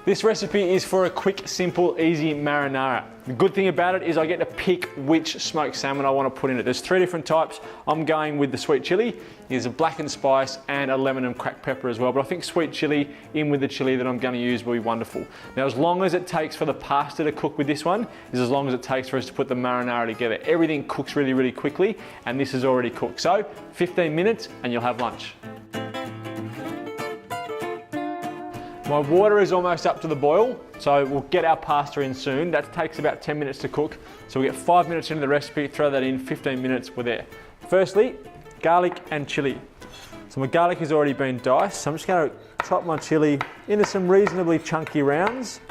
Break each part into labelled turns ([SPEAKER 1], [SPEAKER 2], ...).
[SPEAKER 1] This recipe is for a quick, simple, easy marinara. The good thing about it is I get to pick which smoked salmon I want to put in it. There's 3 different types. I'm going with the sweet chili. There's a blackened spice and a lemon and cracked pepper as well. But I think sweet chili in with the chili that I'm going to use will be wonderful. Now, as long as it takes for the pasta to cook with this one, is as long as it takes for us to put the marinara together. Everything cooks really, really quickly, and this is already cooked. So 15 minutes and you'll have lunch. My water is almost up to the boil, so we'll get our pasta in soon. That takes about 10 minutes to cook. So we get 5 minutes into the recipe, throw that in, 15 minutes, we're there. Firstly, garlic and chili. So my garlic has already been diced, so I'm just gonna chop my chili into some reasonably chunky rounds.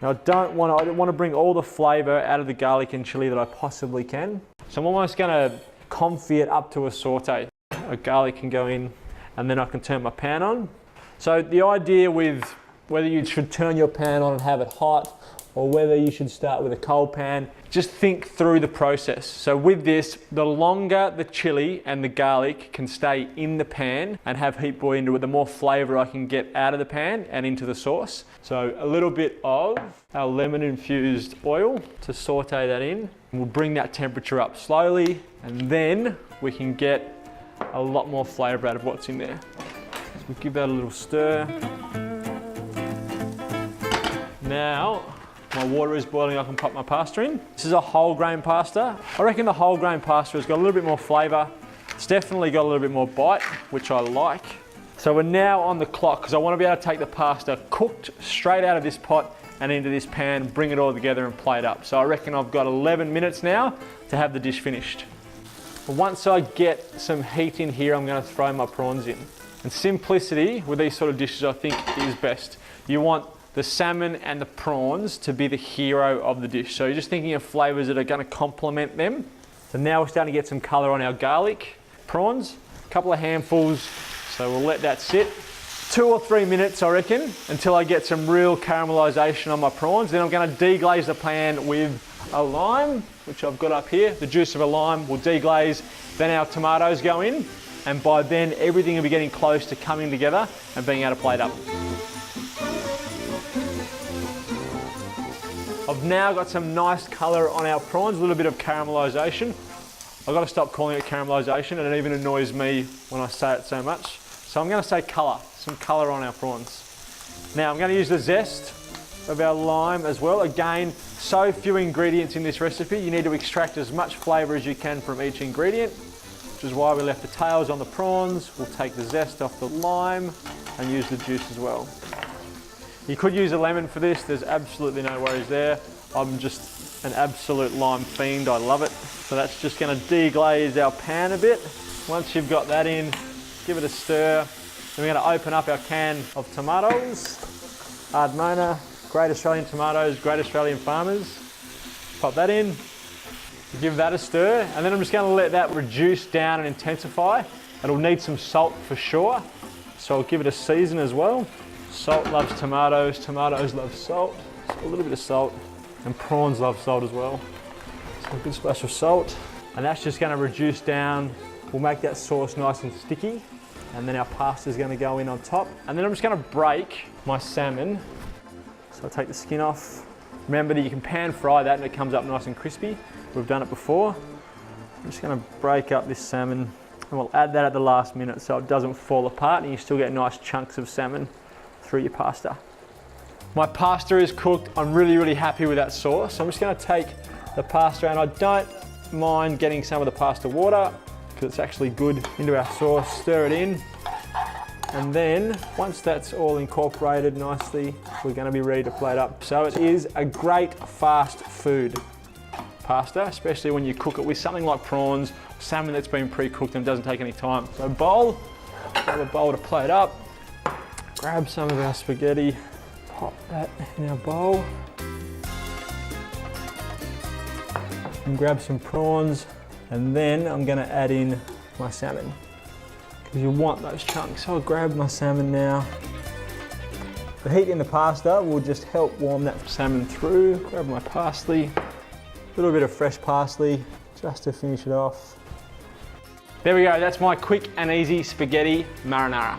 [SPEAKER 1] Now I don't wanna bring all the flavor out of the garlic and chili that I possibly can. So I'm almost gonna confit it up to a saute. A garlic can go in, and then I can turn my pan on. So the idea with whether you should turn your pan on and have it hot, or whether you should start with a cold pan, just think through the process. So with this, the longer the chili and the garlic can stay in the pan and have heat boil into it, the more flavor I can get out of the pan and into the sauce. So a little bit of our lemon infused oil to saute that in. We'll bring that temperature up slowly, and then we can get a lot more flavor out of what's in there. So we'll give that a little stir. Now, my water is boiling, I can pop my pasta in. This is a whole grain pasta. I reckon the whole grain pasta has got a little bit more flavor. It's definitely got a little bit more bite, which I like. So we're now on the clock because I want to be able to take the pasta cooked straight out of this pot and into this pan, bring it all together and plate up. So I reckon I've got 11 minutes now to have the dish finished. Once I get some heat in here, I'm going to throw my prawns in. And simplicity with these sort of dishes, I think, is best. You want the salmon and the prawns to be the hero of the dish. So you're just thinking of flavors that are going to complement them. So now we're starting to get some color on our garlic. Prawns, a couple of handfuls. So we'll let that sit. 2 or 3 minutes, I reckon, until I get some real caramelization on my prawns. Then I'm going to deglaze the pan with a lime, which I've got up here. The juice of a lime will deglaze. Then our tomatoes go in. And by then, everything will be getting close to coming together and being able to plate up. I've now got some nice colour on our prawns, a little bit of caramelisation. I've got to stop calling it caramelisation, and it even annoys me when I say it so much. So I'm going to say colour, some colour on our prawns. Now I'm going to use the zest of our lime as well. Again, so few ingredients in this recipe, you need to extract as much flavour as you can from each ingredient, which is why we left the tails on the prawns. We'll take the zest off the lime and use the juice as well. You could use a lemon for this, there's absolutely no worries there. I'm just an absolute lime fiend, I love it. So that's just gonna deglaze our pan a bit. Once you've got that in, give it a stir. Then we're gonna open up our can of tomatoes. Ardmona, great Australian tomatoes, great Australian farmers. Pop that in, give that a stir, and then I'm just gonna let that reduce down and intensify. It'll need some salt for sure, so I'll give it a season as well. Salt loves tomatoes, tomatoes love salt, so a little bit of salt, and prawns love salt as well. So a good splash of salt, and that's just going to reduce down. We'll make that sauce nice and sticky, and then our pasta is going to go in on top. And then I'm just going to break my salmon. So I'll take the skin off. Remember that you can pan fry that and it comes up nice and crispy. We've done it before. I'm just going to break up this salmon, and we'll add that at the last minute so it doesn't fall apart and you still get nice chunks of salmon through your pasta. My pasta is cooked. I'm really, really happy with that sauce. So I'm just going to take the pasta, and I don't mind getting some of the pasta water because it's actually good into our sauce. Stir it in, and then once that's all incorporated nicely, we're going to be ready to plate up. So it is a great fast food pasta, especially when you cook it with something like prawns, salmon that's been pre-cooked and doesn't take any time. So grab a bowl to plate up. Grab some of our spaghetti, pop that in our bowl, and grab some prawns, and then I'm going to add in my salmon because you want those chunks. So I'll grab my salmon now. The heat in the pasta will just help warm that salmon through. Grab my parsley, a little bit of fresh parsley just to finish it off. There we go, that's my quick and easy spaghetti marinara.